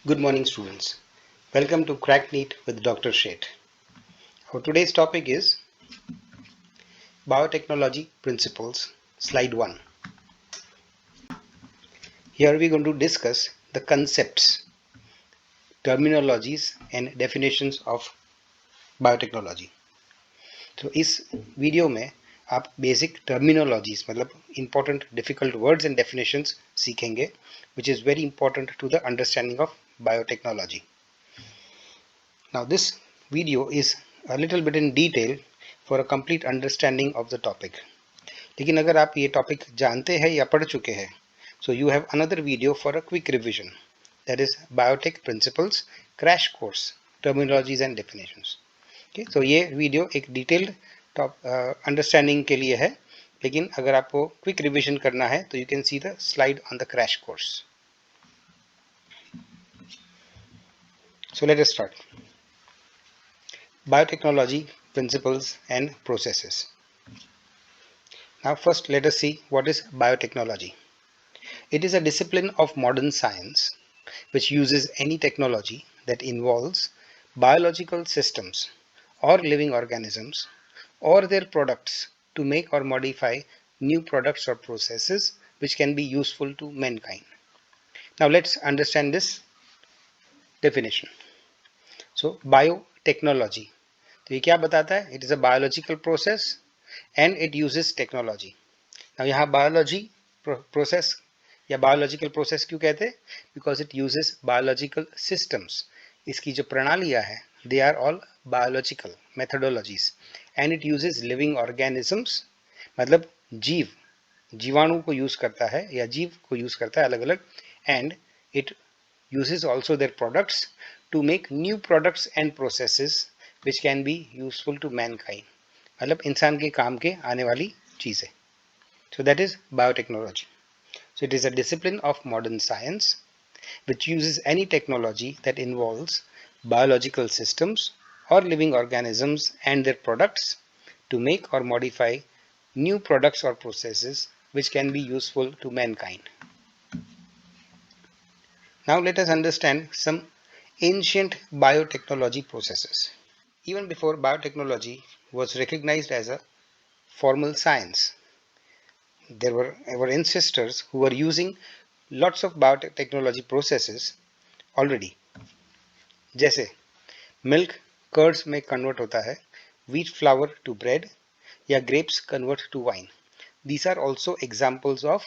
Good morning, students. Welcome to Crack NEET with Dr. Sheth. Our today's topic is Biotechnology Principles, Slide 1. Here we're going to discuss the concepts, terminologies and definitions of biotechnology. तो इस video में आप basic terminologies मतलब important difficult words and definitions सीखेंगे, which is very important to the understanding of biotechnology. Now this video is a little bit in detail for a complete understanding of the topic. लेकिन अगर आप ये topic जानते हैं या पढ़ चुके हैं, so you have another video for a quick revision, that is biotech principles crash course terminologies and definitions. Okay, so ये वीडियो एक डिटेल्ड अंडरस्टैंडिंग के लिए है, लेकिन अगर आपको क्विक रिविजन करना है तो you can see the slide on the crash course. So let us start. Biotechnology principles and processes. Now first let us see what is biotechnology. It is a discipline of modern science which uses any technology that involves biological systems or living organisms or their products to make or modify new products or processes which can be useful to mankind. Now let's understand this definition. So biotechnology, तो ये क्या बताता है? It is a biological process and it uses technology. Now यहाँ biology process या biological process क्यों कहते हैं? Because it uses biological systems. इसकी जो प्रणालियाँ हैं, they are all biological methodologies and it uses living organisms, मतलब जीव, जीवाणु को यूज करता है या जीव को यूज करता है अलग अलग, and it uses also their products to make new products and processes which can be useful to mankind, मतलब इंसान के काम के आने वाली चीज़ें. So that is biotechnology. So it is a discipline of modern science which uses any technology that involves biological systems or living organisms and their products to make or modify new products or processes which can be useful to mankind. Now let us understand some ancient biotechnology processes. Even before biotechnology was recognized as a formal science, there were our ancestors who were using lots of biotechnology processes already. जैसे milk curds में convert होता है, wheat flour to bread या grapes convert to wine. These are also examples of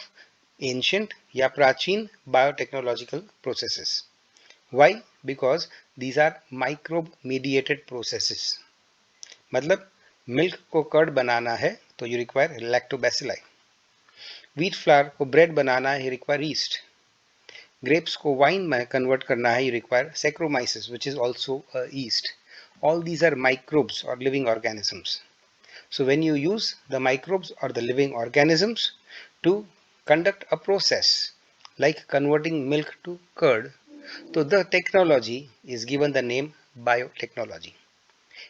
ancient या प्राचीन biotechnological processes. Why? Because these are microbe mediated processes. मतलब milk को curd बनाना है तो you require lactobacilli. Wheat flour को ब्रेड बनाना है, you require yeast. Grapes को wine में कन्वर्ट करना है, you require Saccharomyces, which is also a yeast. All these are microbes or living organisms. So when you use the microbes or the living organisms to conduct a process like converting milk to curd, so the technology is given the name biotechnology.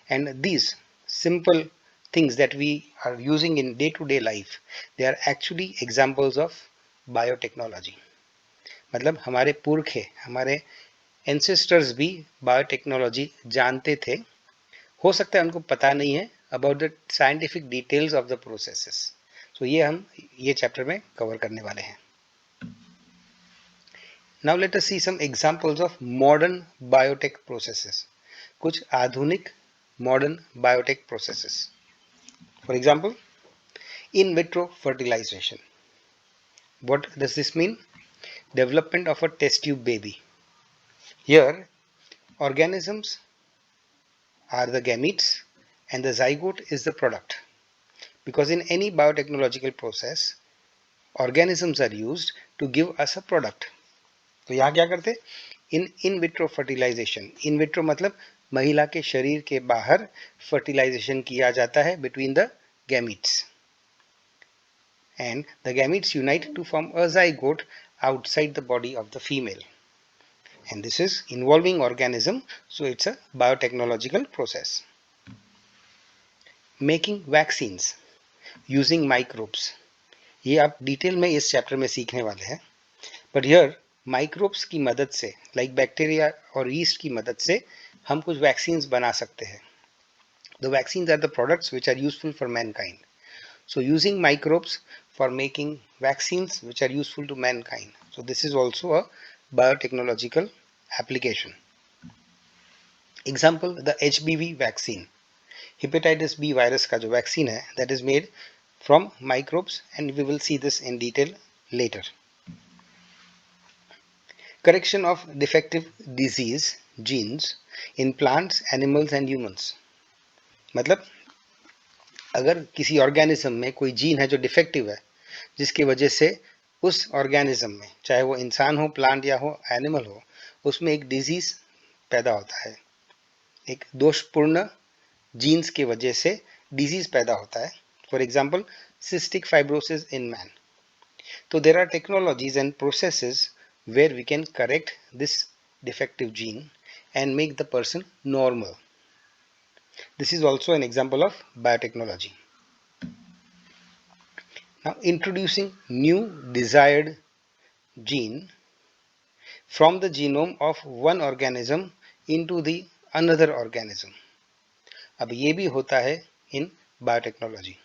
And these simple things that we are using in day-to-day life, they are actually examples of biotechnology. मतलब हमारे पुरखे, हमारे ancestors भी biotechnology जानते थे. हो सकता है उनको पता नहीं है about the scientific details of the processes. So ये हम ये चैप्टर में कवर करने वाले हैं. Now let us see some examples of modern biotech processes. कुछ आधुनिक modern biotech processes. For example, in vitro fertilisation. What does this mean? Development of a test tube baby. Here, organisms are the gametes and the zygote is the product. Because in any biotechnological process, organisms are used to give us a product. तो यहाँ क्या करते? In vitro fertilization. In vitro मतलब महिला के शरीर के बाहर fertilization किया जाता है between the gametes. And the gametes unite to form a zygote outside the body of the female, and this is involving organism, so it's a biotechnological process. Making vaccines using microbes, ये आप detail में इस chapter में सीखने वाले हैं, but here microbes की मदद से, लाइक बैक्टीरिया और यीस्ट की मदद से हम कुछ वैक्सीन्स बना सकते हैं. The vaccines are the products which are useful for mankind. So using microbes for making vaccines which are useful to mankind. So this is also a biotechnological application. Example, the HBV vaccine. Hepatitis B virus का जो vaccine है, that is made from microbes, and we will see this in detail later. Correction of defective disease genes in plants, animals and humans. मतलब अगर किसी organism में कोई gene है जो डिफेक्टिव है, जिसकी वजह से उस ऑर्गेनिज्म में, चाहे वो इंसान हो, प्लांट या हो, एनिमल हो, उसमें एक डिजीज पैदा होता है, एक दोषपूर्ण जीन्स की वजह से डिजीज पैदा होता है. For example, cystic fibrosis in man. तो there are technologies and processes where we can correct this defective gene and make the person normal. This is also an example of biotechnology. Now, introducing new desired gene from the genome of one organism into the another organism. अब ये भी होता है in biotechnology.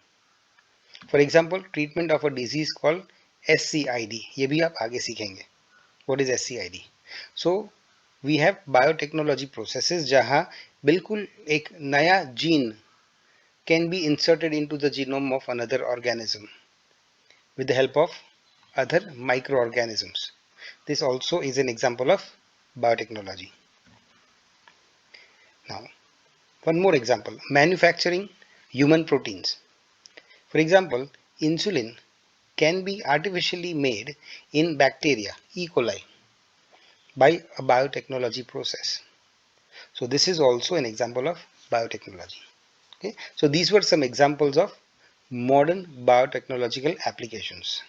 For example, treatment of a disease called SCID. ये भी आप आगे सीखेंगे. What is SCID? So, we have biotechnology processes जहाँ बिल्कुल एक नया gene can be inserted into the genome of another organism with the help of other microorganisms. This also is an example of biotechnology. Now, one more example, manufacturing human proteins. For example, insulin can be artificially made in bacteria, E. coli, by a biotechnology process. So this is also an example of biotechnology. Okay, so these were some examples of modern biotechnological applications.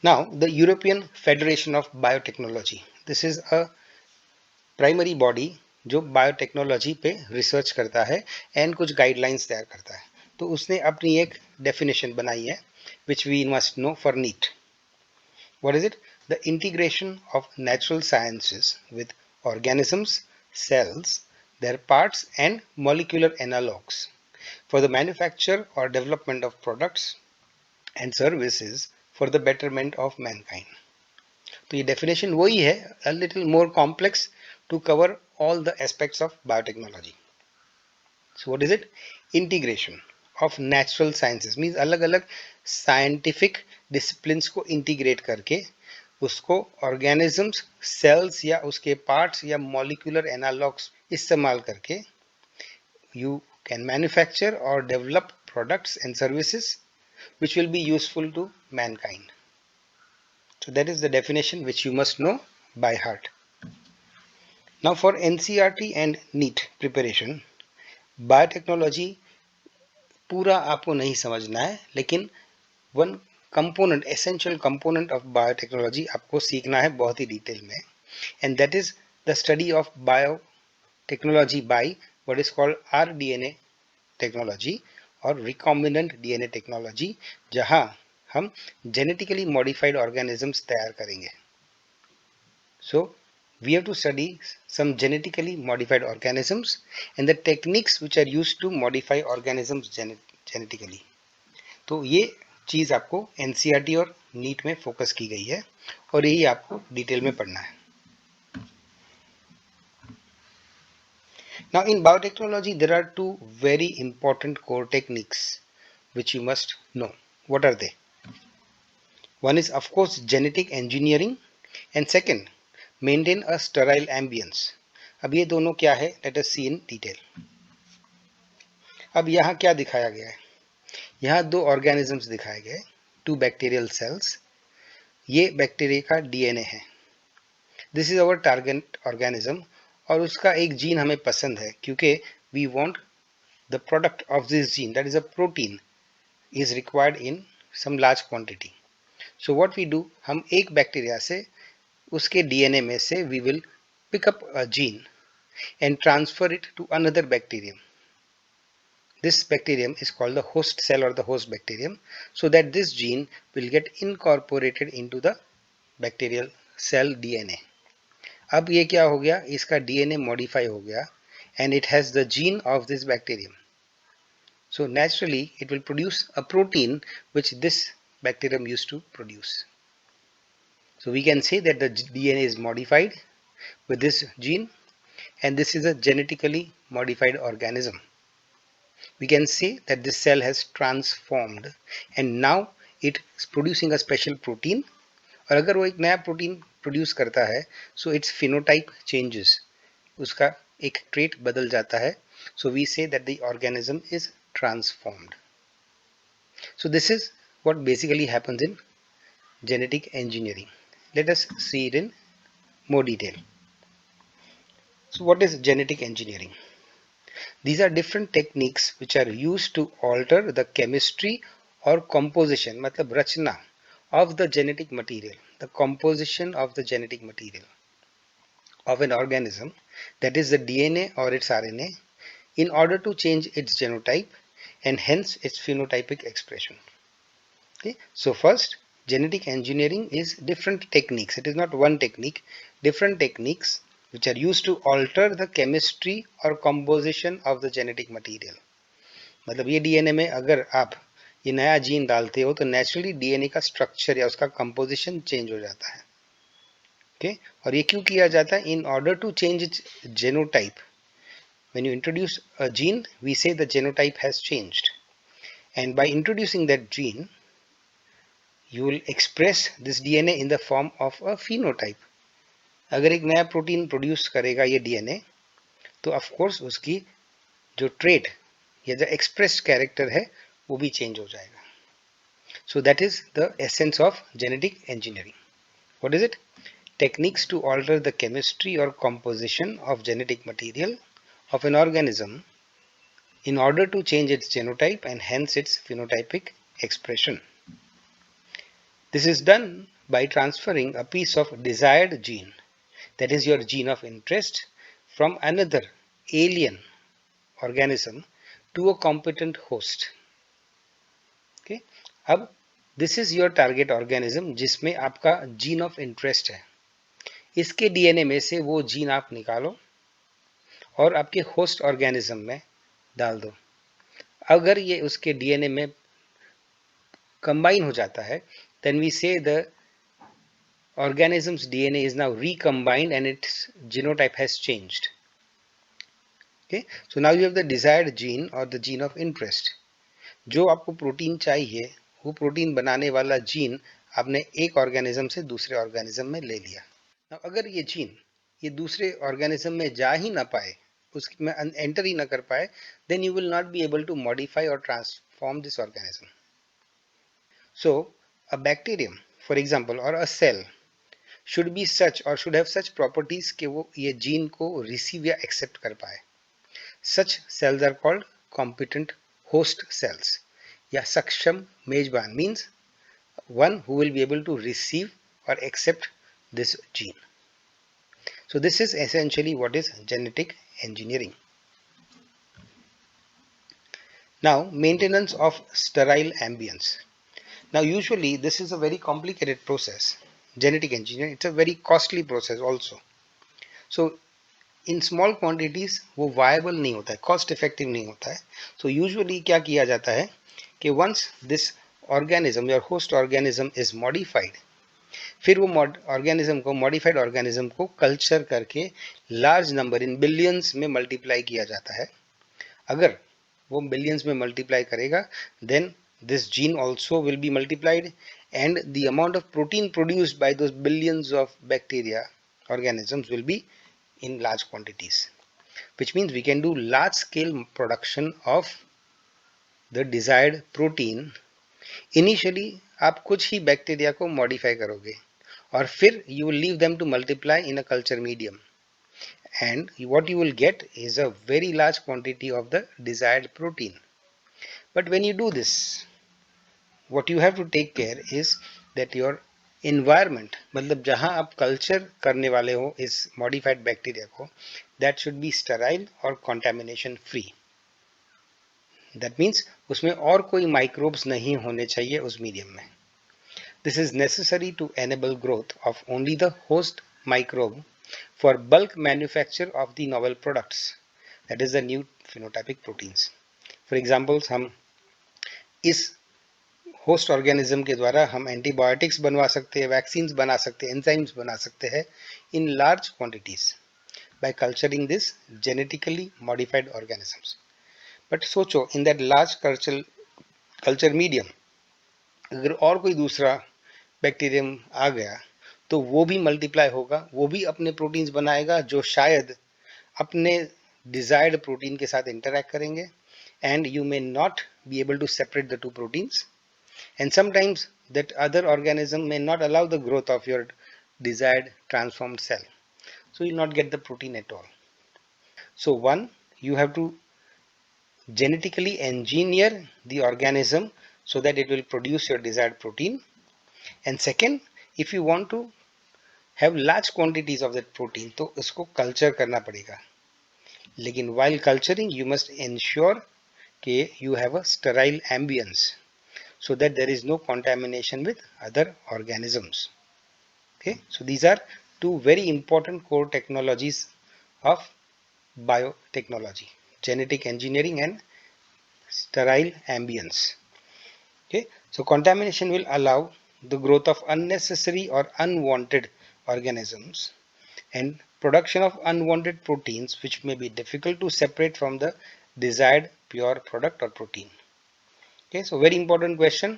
Now, the European Federation of Biotechnology. This is a primary body जो biotechnology पे research करता है and कुछ guidelines तैयार करता है. तो उसने अपनी एक डेफिनेशन बनाई है which we must know for NEET. What is it? The integration of natural sciences with organisms, cells, their parts and molecular analogues for the manufacture or development of products and services for the betterment of mankind. तो ये definition वही है, a little more complex to cover all the aspects of biotechnology. So what is it? Integration of natural sciences means अलग अलग scientific disciplines को integrate करके उसको organisms, cells या उसके parts या molecular analogues इस्तेमाल करके you can manufacture or develop products and services which will be useful to mankind. So that is the definition which you must know by heart. Now for NCERT and NEET preparation, biotechnology पूरा आपको नहीं समझना है, लेकिन one component, essential component of biotechnology आपको सीखना है बहुत ही डिटेल में, and that is the study of biotechnology by what is called rDNA technology और रिकॉम्बिनेंट डीएनए टेक्नोलॉजी, जहां हम जेनेटिकली मॉडिफाइड ऑर्गेनिजम्स तैयार करेंगे. सो we have to study some genetically modified organisms and the techniques which are used to modify organisms genetically. तो ये चीज़ आपको NCERT और NEET में फोकस की गई है और यही आपको डिटेल में पढ़ना है. Now in biotechnology there are two very important core techniques which you must know. What are they? One is of course genetic engineering and second maintain a sterile ambience. अब ये दोनों क्या है, let us see in detail. अब यहाँ क्या दिखाया गया है, यहाँ दो ऑर्गेनिजम्स दिखाए गए, टू बैक्टीरियल सेल्स. ये बैक्टीरिया का डीएनए है, this is our target organism, और उसका एक जीन हमें पसंद है क्योंकि we want the product of this gene, that is a protein, is required in some large quantity. So what we do, हम एक बैक्टीरिया से उसके डीएनए में से we will pick up a gene and transfer it to another bacterium. this bacterium is called the host cell or the host bacterium, so that this gene will get incorporated into the bacterial cell DNA. अब ये क्या हो गया, इसका DNA modify हो गया and it has the gene of this bacterium. So naturally it will produce a protein which this bacterium used to produce. So we can say that the DNA is modified with this gene, and this is a genetically modified organism. We can say that this cell has transformed and now it is producing a special protein. और अगर वो एक नया protein produce करता है, so its phenotype changes, उसका एक trait बदल जाता है. So we say that the organism is transformed. So this is what basically happens in genetic engineering. Let us see it in more detail. So what is genetic engineering? These are different techniques which are used to alter the chemistry or composition, मतलब रचना of the genetic material, the composition of the genetic material of an organism, that is the DNA or its RNA, in order to change its genotype and hence its phenotypic expression. Okay, so first, genetic engineering is different techniques. It is not one technique, different techniques which are used to alter the chemistry or composition of the genetic material. मतलब ये DNA में अगर आप ये नया gene डालते हो तो नेचुरली DNA का स्ट्रक्चर या उसका कंपोजिशन चेंज हो जाता है. ओके, और ये क्यों किया जाता है? In order to change its genotype. When you introduce a gene, we say the genotype has changed, and by introducing that gene you will express this DNA in the form of a phenotype. अगर एक नया protein produce करेगा ये DNA, तो of course उसकी जो trait या जो एक्सप्रेस्ड कैरेक्टर है वो भी चेंज हो जाएगा. So that is the essence of genetic engineering. What is it? Techniques to alter the chemistry or composition of genetic material of an organism in order to change its genotype and hence its phenotypic expression. This is done by transferring a piece of desired gene, that is your gene of interest, from another alien organism to a competent host. Okay, अब this is your target organism जिसमें आपका gene of interest है. इसके DNA में से वो gene आप निकालो और आपके होस्ट ऑर्गेनिज्म में डाल दो. अगर ये उसके DNA में कंबाइन हो जाता है, then we say the organism's DNA is now recombined and its genotype has changed. Okay, so now you have the desired gene or the gene of interest. जो आपको प्रोटीन चाहिए वो प्रोटीन बनाने वाला जीन आपने एक ऑर्गेनिज्म से दूसरे ऑर्गेनिज्म में ले लिया. Now, अगर ये जीन ये दूसरे ऑर्गेनिज्म में जा ही ना पाए, उसमें एंटर ही ना कर पाए, then you will not be able to modify or transform this organism. So a bacterium, for example, or a cell should be such or should have such properties कि वो ये जीन को रिसीव या accept कर पाए. Such cells are called competent host cells. या सक्षम मेजबान means one who will be able to receive or accept this gene. So this is essentially what is genetic engineering. Now, maintenance of sterile ambience. Now usually this is a very complicated process. Genetic engineering, it's a very costly process also. So in small quantities वो viable नहीं होता है, cost effective नहीं होता है. So usually क्या किया जाता है कि once this organism, your host organism is modified, फिर वो organism को modified organism को culture करके large number in billions में multiply किया जाता है. अगर वो billions में multiply करेगा, then this gene also will be multiplied and the amount of protein produced by those billions of bacteria organisms will be in large quantities, which means we can do large scale production of the desired protein. Initially आप कुछ ही bacteria को modify करोगे और फिर you will leave them to multiply in a culture medium, and what you will get is a very large quantity of the desired protein. But when you do this, what you have to take care is that your environment, मतलब जहां आप culture करने वाले हो इस modified bacteria को, that should be sterile or contamination free. That means उसमें और कोई माइक्रोब्स नहीं होने चाहिए उस मीडियम में. This is necessary to enable growth of only the host microbe for bulk manufacture of the novel products, that is the new phenotypic proteins. For examples, हम इस होस्ट ऑर्गेनिज्म के द्वारा हम एंटीबायोटिक्स बनवा सकते हैं, वैक्सीन्स बना सकते हैं, एंजाइम्स बना सकते हैं in large quantities by culturing this genetically modified organisms. But सोचो in that large culture medium अगर और कोई दूसरा बैक्टीरियम आ गया तो वो भी मल्टीप्लाई होगा, वो भी अपने प्रोटीन्स बनाएगा जो शायद अपने डिजायर्ड प्रोटीन के साथ इंटरैक्ट करेंगे, and you may not be able to separate the two proteins, and sometimes that other organism may not allow the growth of your desired transformed cell, so you will not get the protein at all. So one, you have to genetically engineer the organism so that it will produce your desired protein, and second, if you want to have large quantities of that protein तो इसको culture करना पड़ेगा. लेकिन while culturing you must ensure कि you have a sterile ambience so that there is no contamination with other organisms. Okay, so these are two very important core technologies of biotechnology: genetic engineering and sterile ambience. Okay, so contamination will allow the growth of unnecessary or unwanted organisms and production of unwanted proteins which may be difficult to separate from the desired pure product or protein. Okay, so very important question.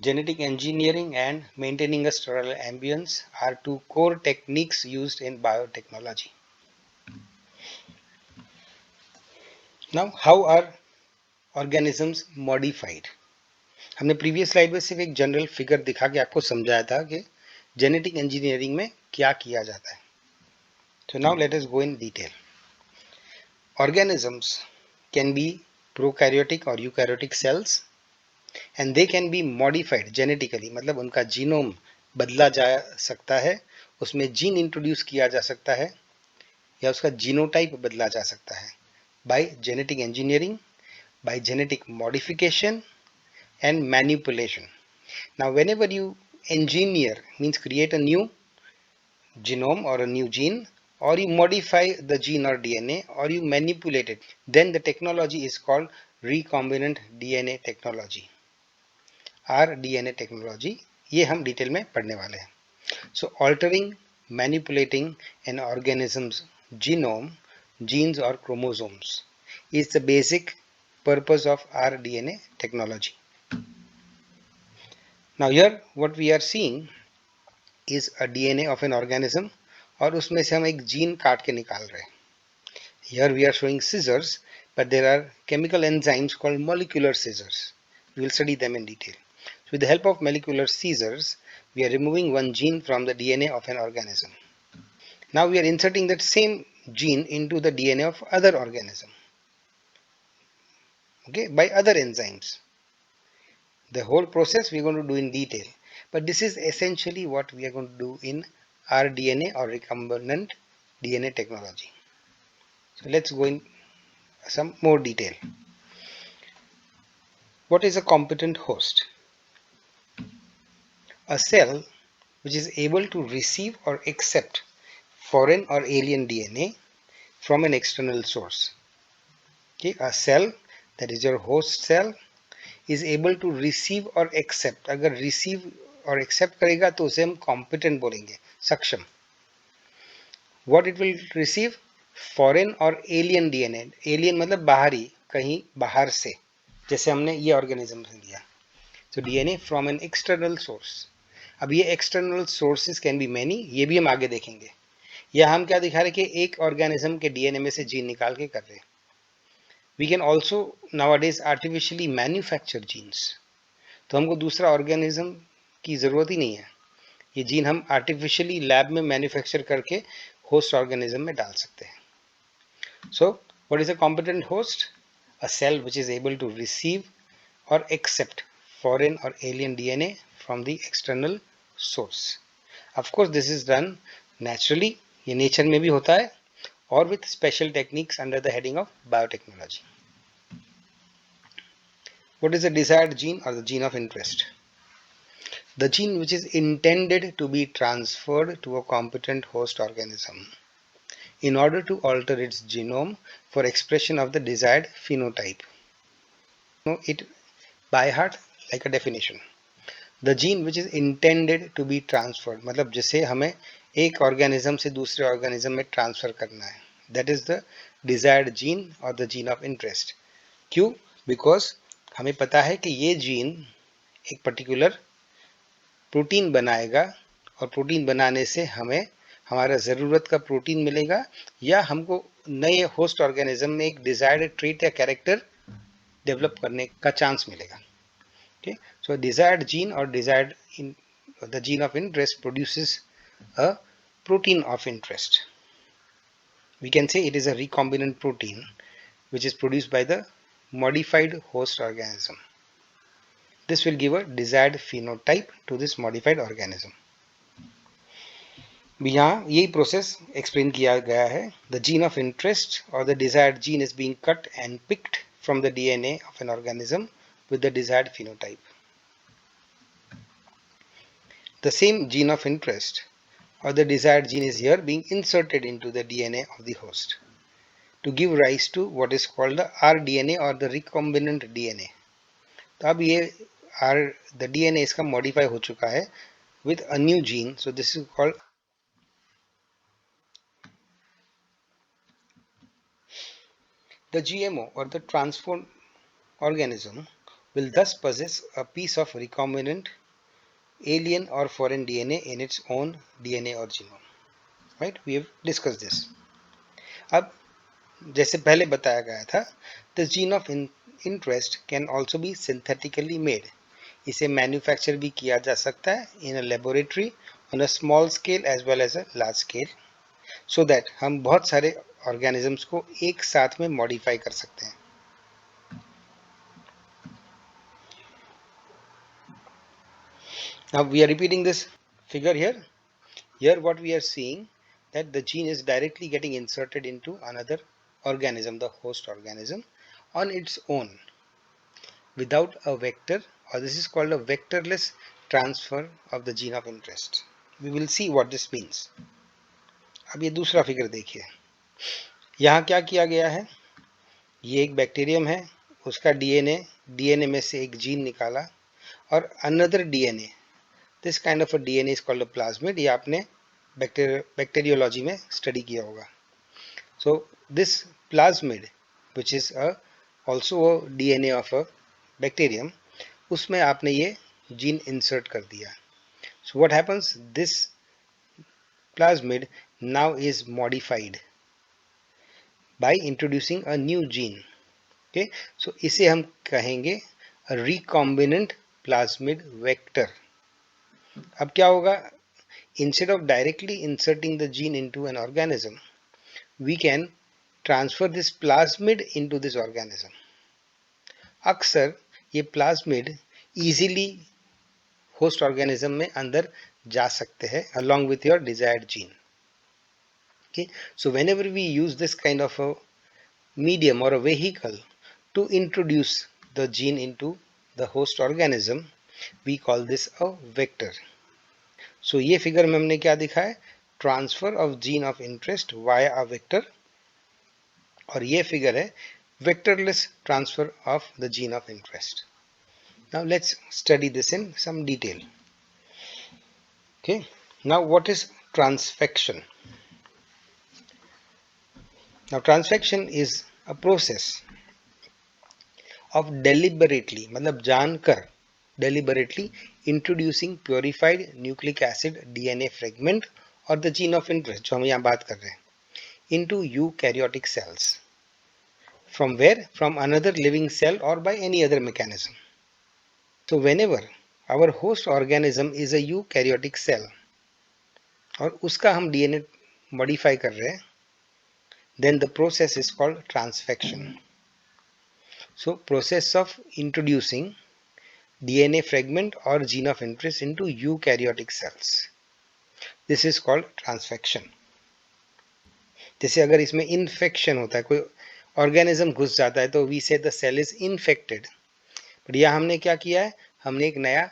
Genetic engineering and maintaining a sterile ambience are two core techniques used in biotechnology. Now, how are organisms modified? हमने previous slide में सिर्फ एक general figure दिखा के आपको समझाया था कि जेनेटिक इंजीनियरिंग में क्या किया जाता है. So now let us go in detail. Organisms can be prokaryotic or eukaryotic cells and they can be modified genetically, मतलब उनका जीनोम बदला जा सकता है, उसमें जीन इंट्रोड्यूस किया जा सकता है या उसका जीनोटाइप बदला जा सकता है by genetic engineering, by genetic modification and manipulation. Now whenever you engineer means create a new genome or a new gene, or you modify the gene or DNA, or you manipulate it, then the technology is called recombinant DNA technology, rDNA technology. ये हम detail में पढ़ने वाले हैं. So altering, manipulating an organism's genome, genes or chromosomes is the basic purpose of rDNA technology. Now here what we are seeing is a DNA of an organism और उसमें से हम एक जीन काट के निकाल रहे हैं. Here we are showing scissors, but there are chemical enzymes called molecular scissors. We will study them in detail. So with the help of molecular scissors, we are removing one gene from the DNA of an organism. Now we are inserting that same gene into the DNA of other organism, okay, by other enzymes. The whole process we are going to do in detail, but this is essentially what we are going to do in rDNA or recombinant DNA technology. So let's go in some more detail. What is a competent host? A cell which is able to receive or accept foreign or alien DNA from an external source. Okay, a cell, that is your host cell, is able to receive or accept. अगर receive और accept करेगा तो उसे हम competent बोलेंगे, सक्षम. What it will receive? Foreign or alien DNA. Alien मतलब बाहरी, कहीं बाहर से, जैसे हमने ये organism से लिया. So DNA from an external source. अब ये external sources can be many, ये भी हम आगे देखेंगे. या हम क्या दिखा रहे कि एक organism के DNA में से जीन निकाल के कर रहे. We can also nowadays artificially manufacture genes. तो हमको दूसरा organism की ज़रूरत ही नहीं है. ये जीन हम artificially lab में manufacture करके host organism में डाल सकते हैं. So what is a competent host? A cell which is able to receive or accept foreign or alien DNA from the external source. Of course this is done naturally, ये nature में भी होता है, or with special techniques under the heading of biotechnology. What is the desired gene or the gene of interest? The gene which is intended to be transferred to a competent host organism in order to alter its genome for expression of the desired phenotype. Know it by heart like a definition. The gene which is intended to be transferred, मतलब जिसे हमें एक organism से दूसरे organism में transfer करना है, that is the desired gene or the gene of interest. क्यों? Because हमें पता है कि ये जीन एक पर्टिकुलर प्रोटीन बनाएगा और प्रोटीन बनाने से हमें हमारा ज़रूरत का प्रोटीन मिलेगा या हमको नए होस्ट ऑर्गेनिज्म में एक डिजायर्ड ट्रेट या कैरेक्टर डेवलप करने का चांस मिलेगा. Okay, so desired gene or the gene of interest produces a protein of interest. We can say it is a recombinant protein which is produced by the modified host organism. This will give a desired phenotype to this modified organism. यहाँ यही process explain किया गया है. The gene of interest or the desired gene is being cut and picked from the DNA of an organism with the desired phenotype. The same gene of interest or the desired gene is here being inserted into the DNA of the host to give rise to what is called the rDNA or the recombinant DNA. तो अब ये the DNA इसका modify हो चुका है with a new gene. So this is called the GMO or the transformed organism will thus possess a piece of recombinant alien or foreign DNA in its own DNA or genome. Right? We have discussed this. अब जैसे पहले बताया गया था, the gene of interest can also be synthetically made. इसे manufacture भी किया जा सकता है in a laboratory on a small scale as well as a large scale, so that हम बहुत सारे organisms को एक साथ में modify कर सकते हैं. Now we are repeating this figure here. Here what we are seeing that the gene is directly getting inserted into another organism, the host organism, on its own without a vector, or this is called a vectorless transfer of the gene of interest. We will see what this means. अब ये दूसरा figure देखिए. यहाँ क्या किया गया है? ये एक बैक्टीरियम है, उसका डीएनए में से एक जीन निकाला और another DNA, this kind of a DNA is called a plasmid. ये आपने बैक्टीरियोलॉजी में स्टडी किया होगा. So this plasmid which is also a DNA of a bacterium, उसमें आपने ये जीन इंसर्ट कर दिया. So what happens? This plasmid now is modified by introducing a new gene. Okay, so इसे हम कहेंगे a recombinant plasmid vector. अब क्या होगा? Instead of directly inserting the gene into an organism, we can transfer this plasmid into this organism. अक्सर ये plasmid easily host organism में अंदर जा सकते हैं along with your desired gene. Okay, so whenever we use this kind of a medium or a vehicle to introduce the gene into the host organism, we call this a vector. So ये figure में हमने क्या दिखा है? Transfer of gene of interest via a vector, और ये figure है vectorless transfer of the gene of interest. Now let's study this in some detail. Okay, now what is transfection? Now transfection is a process of deliberately, मतलब जानकर, deliberately introducing purified nucleic acid DNA fragment or the gene of interest जो हम यहाँ बात कर रहे हैं into eukaryotic cells. From where? From another living cell or by any other mechanism. So whenever our host organism is a eukaryotic cell और उसका हम DNA modify कर रहे हैं, then the process is called transfection. So process of introducing DNA fragment or gene of interest into eukaryotic cells. This is called transfection. जैसे अगर इसमें infection होता है, कोई organism घुस जाता है तो we say the cell is infected. But यहाँ हमने क्या किया है, हमने एक नया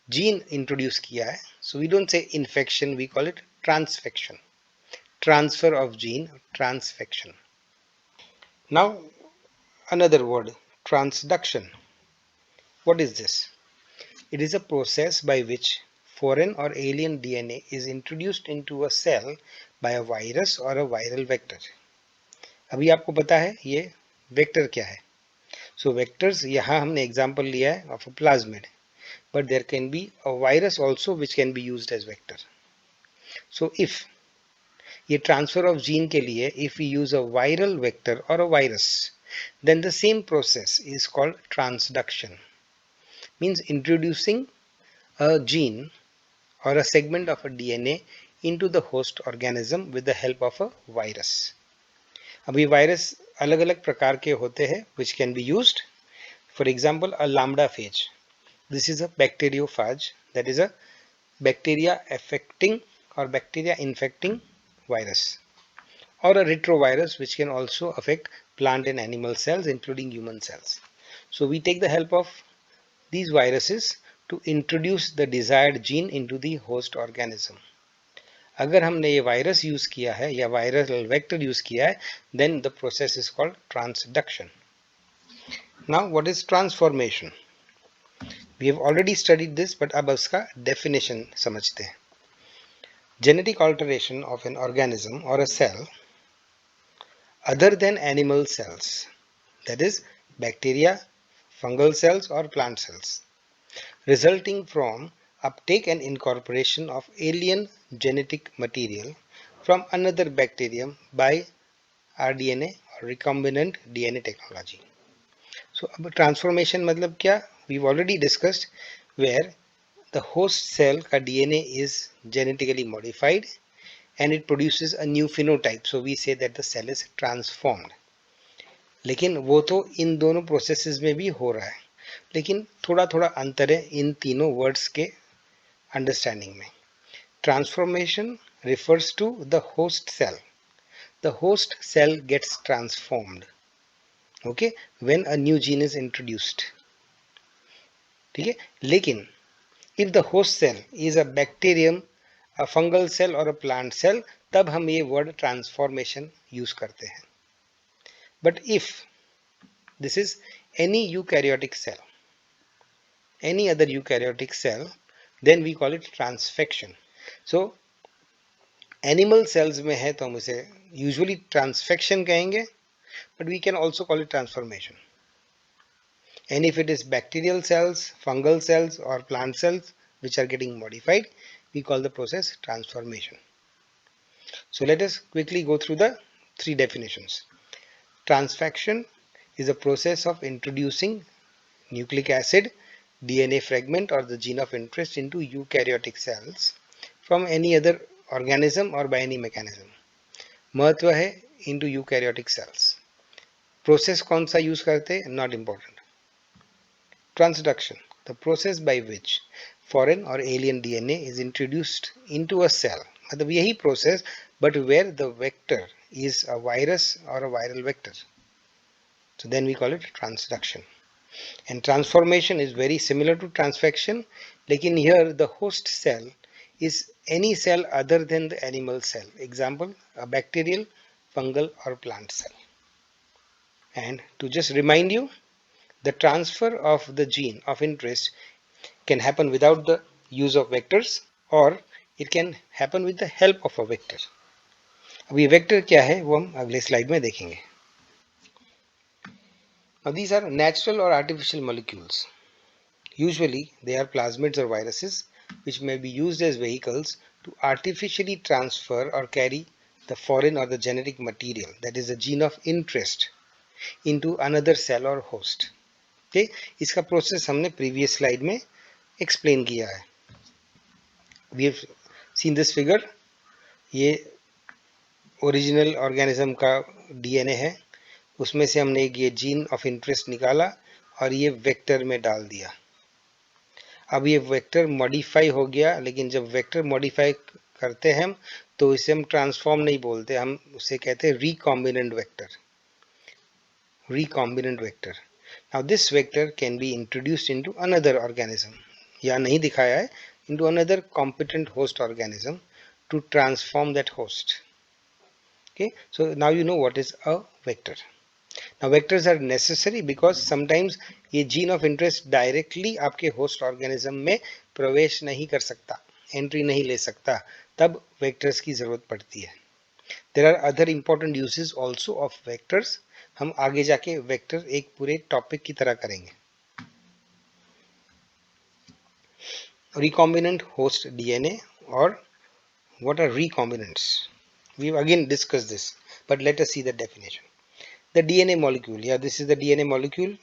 जीन इंट्रोड्यूस किया है. So we don't say infection, we call it transfection. Transfer of gene, transfection. Now another word, transduction. What is this? It is a process by which foreign or alien DNA is introduced into a cell by a virus or a viral vector. अभी आपको पता है ये vector क्या है. सो vectors यहाँ हमने example लिया है of a plasmid, but there can be a virus also which can be used as vector. So if ये ट्रांसफर ऑफ जीन के लिए if we use a viral vector और a virus, then the same process is called transduction. Means introducing a gene or a segment of a DNA into the host organism with the help of a virus. अभी virus अलग अलग प्रकार के होते हैं which can be used. For example, a lambda-phage. This is a bacteriophage, that is a bacteria affecting or bacteria infecting virus, or a retrovirus which can also affect plant and animal cells including human cells. So we take the help of these viruses to introduce the desired gene into the host organism. अगर हमने ये virus use किया है या viral vector use किया है, then the process is called transduction. Now what is transformation? We have already studied this, but अब उसका definition समझते हैं. Genetic alteration of an organism or a cell other than animal cells, that is bacteria, fungal cells or plant cells, resulting from uptake and incorporation of alien genetic material from another bacterium by rDNA or recombinant DNA technology. So अब transformation मतलब क्या? We've already discussed where the host cell का DNA is genetically modified and it produces a new phenotype. So we say that the cell is transformed. लेकिन वो तो इन दोनों processes में भी हो रहा है, लेकिन थोड़ा थोड़ा अंतर है इन तीनों वर्ड्स के अंडरस्टैंडिंग में. Transformation refers to the host cell. The host cell gets transformed, okay, when a new gene is introduced. ठीक है, लेकिन if the host cell is a bacterium, a fungal cell or a plant cell, तब हम ये word transformation use करते हैं. But if this is any eukaryotic cell, any other eukaryotic cell, then we call it transfection. So animal cells में है तो हम इसे यूजुअली ट्रांसफेक्शन कहेंगे, but we can also call it transformation. And if it is bacterial cells, fungal cells or plant cells which are getting modified, we call the process transformation. So let us quickly go through the three definitions. Transfection is a process of introducing nucleic acid, DNA fragment or the gene of interest into eukaryotic cells from any other organism or by any mechanism. महत्व है into eukaryotic cells. Process कौन सा use करते हैं, not important. Transduction, the process by which foreign or alien DNA is introduced into a cell. मतलब यही process, but where the vector is a virus or a viral vector. So then we call it transduction. And transformation is very similar to transfection, लेकिन here the host cell is any cell other than the animal cell. Example, a bacterial, fungal or plant cell. And to just remind you, the transfer of the gene of interest can happen without the use of vectors or it can happen with the help of a vector. अब ये vector क्या है वो हम अगले slide में देखेंगे. Now these are natural or artificial molecules. Usually they are plasmids or viruses which may be used as vehicles to artificially transfer or carry the foreign or the genetic material, that is the gene of interest, into another cell or host. Okay, इसका process हमने previous slide में explain किया है. We have seen this figure. ये original organism का DNA है, उसमें से हमने ये जीन ऑफ इंटरेस्ट निकाला और ये वेक्टर में डाल दिया. अब ये वेक्टर मॉडिफाई हो गया, लेकिन जब वेक्टर मॉडिफाई करते हैं हम तो इसे हम ट्रांसफॉर्म नहीं बोलते, हम उसे कहते हैं recombinant vector. Recombinant vector. Now this vector can be introduced into another organism, या नहीं दिखाया है, into another competent host organism to transform that host. Okay, so now you know what is a vector. Now vectors are necessary because sometimes ये gene of interest directly आपके host organism में प्रवेश नहीं कर सकता, entry नहीं ले सकता, तब vectors की जरूरत पड़ती है. There are other important uses also of vectors. हम आगे जाके वेक्टर एक पूरे टॉपिक की तरह करेंगे. Recombinant host DNA, or what are recombinants? We've again discussed this, but let us see the definition. The DNA molecule, yeah, this is the DNA molecule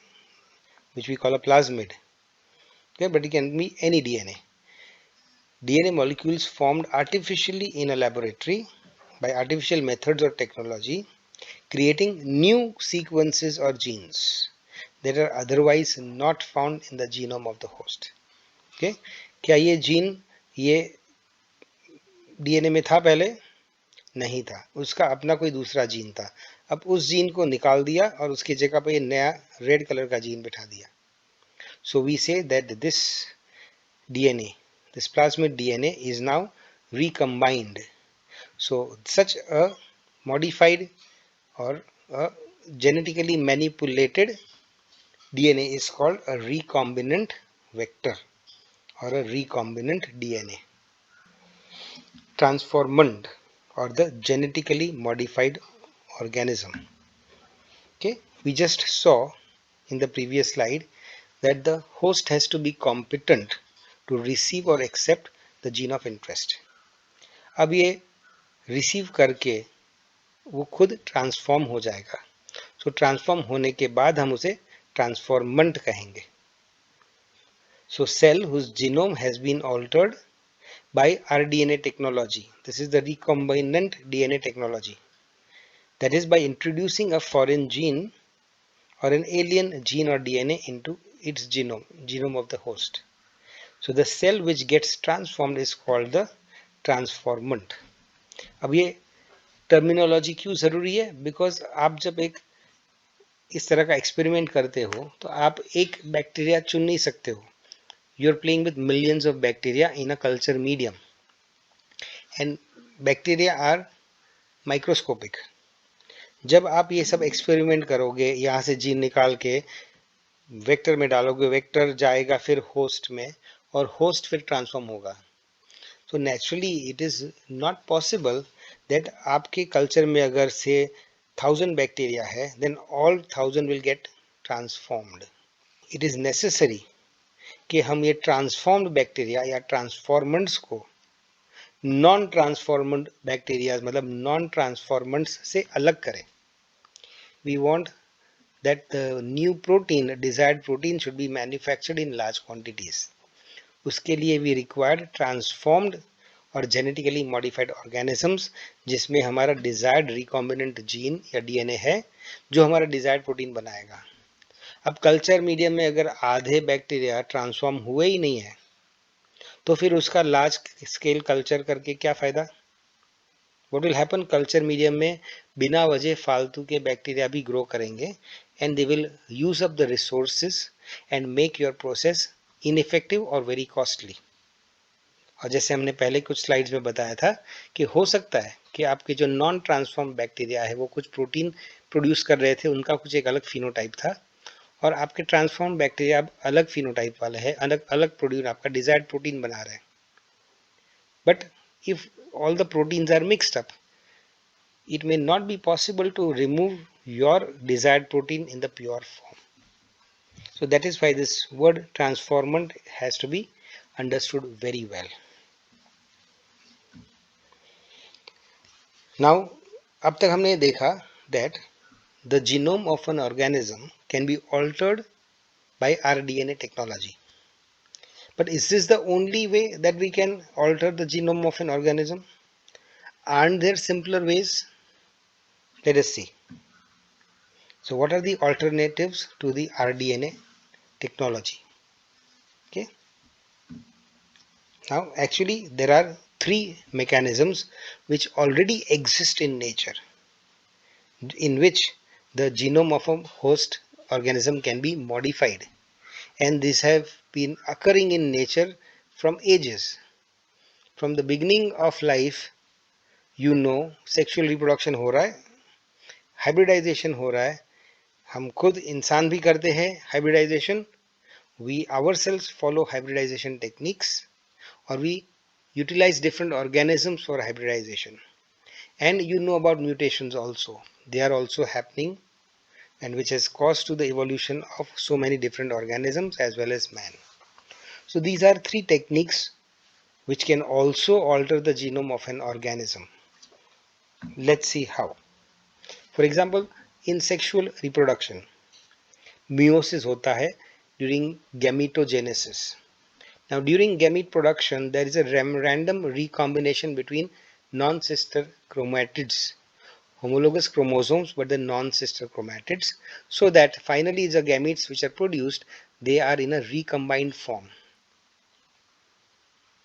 which we call a plasmid. Okay, but it can be any DNA. DNA molecules formed artificially in a laboratory by artificial methods or technology, creating new sequences or genes that are otherwise not found in the genome of the host. Okay, क्या ये gene ये DNA में था पहले? नहीं था, उसका अपना कोई दूसरा जीन था. अब उस जीन को निकाल दिया और उसकी जगह पे ये नया रेड कलर का जीन बिठा दिया. So we say that this DNA, this plasmid DNA is now recombined. So such a modified or a genetically manipulated DNA is called a recombinant vector or a recombinant DNA. Transformand, or the genetically modified organism. Okay, we just saw in the previous slide that the host has to be competent to receive or accept the gene of interest. अब ये receive करके वो खुद transform हो जाएगा. सो transform होने के बाद हम उसे ट्रांसफॉर्मेंट कहेंगे. So cell whose genome has been altered by rDNA technology. This is the recombinant DNA technology. That is by introducing a foreign gene or an alien gene or DNA into its genome of the host. So the cell which gets transformed is called the transformant. अब ये terminology क्यों ज़रूरी है? Because आप जब एक इस तरह का एक्सपेरिमेंट करते हो तो आप एक बैक्टीरिया चुन नहीं सकते हो. You are playing with millions of bacteria in a culture medium and bacteria are microscopic. जब आप ये सब एक्सपेरिमेंट करोगे, यहाँ से जीन निकाल के वेक्टर में डालोगे, वेक्टर जाएगा फिर होस्ट में और होस्ट फिर ट्रांसफॉर्म होगा. तो naturally it is not possible that आपके कल्चर में अगर से 1000 बैक्टीरिया है, then all 1000 will get transformed. It is necessary कि हम ये ट्रांसफॉर्म्ड बैक्टीरिया या ट्रांसफॉर्मेंट्स को नॉन ट्रांसफॉर्मेंट बैक्टीरिया मतलब नॉन ट्रांसफॉर्मेंट्स से अलग करें. We want that the new protein, desired protein, should be manufactured in large quantities. उसके लिए we required transformed और genetically modified organisms जिसमें हमारा desired recombinant gene या DNA है जो हमारा desired protein बनाएगा. अब कल्चर मीडियम में अगर आधे बैक्टीरिया ट्रांसफॉर्म हुए ही नहीं है तो फिर उसका लार्ज स्केल कल्चर करके क्या फ़ायदा? What will happen? Culture medium में बिना वजह फालतू के बैक्टीरिया भी ग्रो करेंगे and they will use up the resources and make your process ineffective or very costly. और जैसे हमने पहले कुछ स्लाइड्स में बताया था कि हो सकता है कि आपके जो नॉन ट्रांसफॉर्म बैक्टीरिया है वो कुछ प्रोटीन प्रोड्यूस कर रहे थे, उनका कुछ एक अलग फिनोटाइप था, और आपके ट्रांसफॉर्म बैक्टीरिया अब अलग फिनोटाइप वाले हैं, अलग अलग प्रोटीन आपका डिजायर्ड प्रोटीन बना रहे हैं. But if all the proteins are mixed up, it may not be possible to remove your desired protein in the pure form. So that is why this word transformant has to be understood very well. Now, अब तक हमने देखा that the genome of an organism can be altered by rDNA technology. But is this the only way that we can alter the genome of an organism? Aren't there simpler ways? Let us see. So what are the alternatives to the rDNA technology? Okay. Now actually there are three mechanisms which already exist in nature in which the genome of a host organism can be modified, and these have been occurring in nature from ages. From the beginning of life, sexual reproduction हो रहा है, hybridization हो रहा है, हम खुद इंसान भी करते हैं hybridization, we ourselves follow hybridization techniques, or we utilize different organisms for hybridization. And you know about mutations also, they are also happening, and which has caused to the evolution of so many different organisms as well as man. So these are three techniques which can also alter the genome of an organism. Let's see how. For example, in sexual reproduction, meiosis होता है during gametogenesis. Now during gamete production, there is a random recombination between non-sister chromatids, homologous chromosomes but the non-sister chromatids, so that finally the gametes which are produced, they are in a recombined form.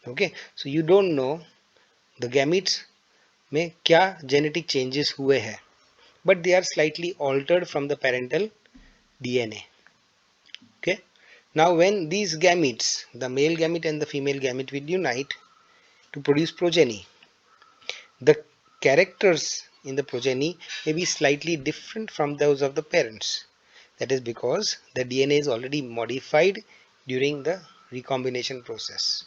Okay, so you don't know the gametes में क्या genetic changes हुए हैं, but they are slightly altered from the parental DNA. Okay, now when these gametes, the male gamete and the female gamete, will unite to produce progeny, the characters in the progeny may be slightly different from those of the parents. That is because the DNA is already modified during the recombination process.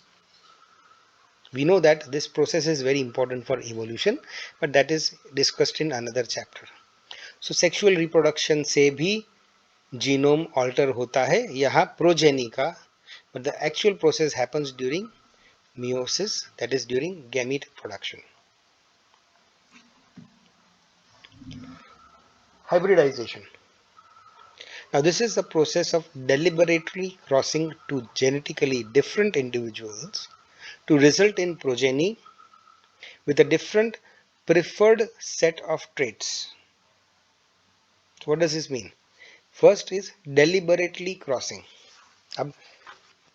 We know that this process is very important for evolution, but that is discussed in another chapter. So sexual reproduction से भी genome alter होता है, यहाँ progeny का, but the actual process happens during meiosis, that is during gamete production. Hybridization. Now this is the process of deliberately crossing two genetically different individuals to result in progeny with a different preferred set of traits. So what does this mean? First is deliberately crossing. अब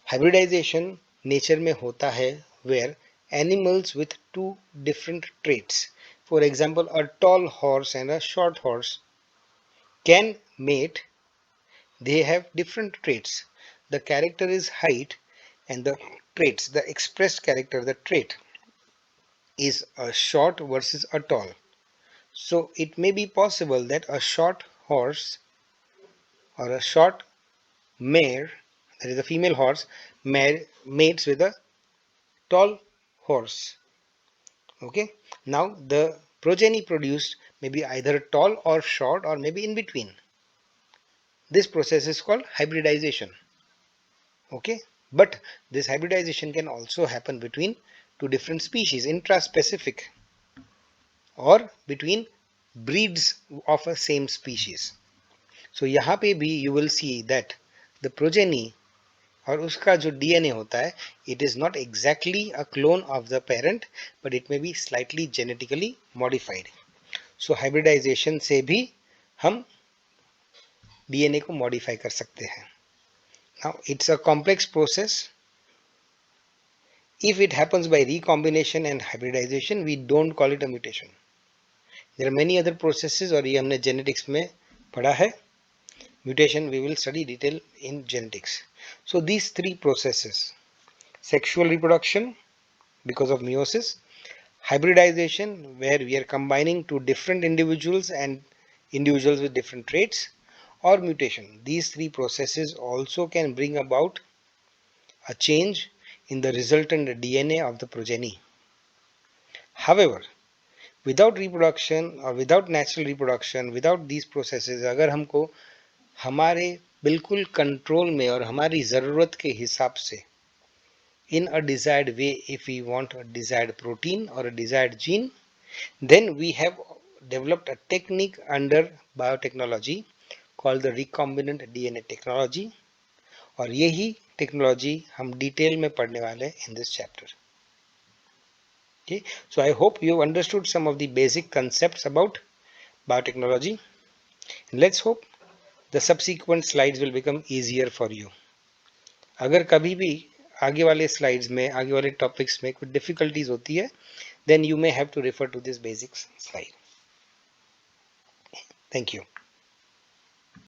hybridization nature में होता है where animals with two different traits, for example a tall horse and a short horse, can mate. They have different traits. The character is height, and the traits, the expressed character, the trait is a short versus a tall. So it may be possible that a short horse or a short mare, that is a female horse, mates with a tall horse. Okay, now the progeny produced may be either tall or short or maybe in between. This process is called hybridization. Okay, but this hybridization can also happen between two different species, intraspecific, or between breeds of a same species. So यहाँ पे भी you will see that the progeny और उसका जो DNA होता है, it is not exactly a clone of the parent, but it may be slightly genetically modified. So hybridization से भी हम DNA को modify कर सकते हैं. Now it's a complex process. If it happens by recombination and hybridization, we don't call it a mutation. There are many other processes, और ये हमने genetics में पढ़ा है. Mutation we will study detail in genetics. So these three processes: sexual reproduction because of meiosis, hybridization where we are combining two different individuals and individuals with different traits, or mutation. These three processes also can bring about a change in the resultant DNA of the progeny. However, without reproduction or without natural reproduction, without these processes, अगर हमको हमारे बिल्कुल control में और हमारी ज़रूरत के हिसाब से in a desired way, if we want a desired protein or a desired gene, then we have developed a technique under biotechnology called the recombinant DNA technology, और यही टेक्नोलॉजी हम डिटेल में पढ़ने वाले हैं in this chapter. Okay, so I hope you understood some of the basic concepts about biotechnology. Let's hope the subsequent slides will become easier for you. अगर कभी भी आगे वाले slides में, आगे वाले topics में कुछ difficulties होती है, then you may have to refer to this basic slide. Thank you.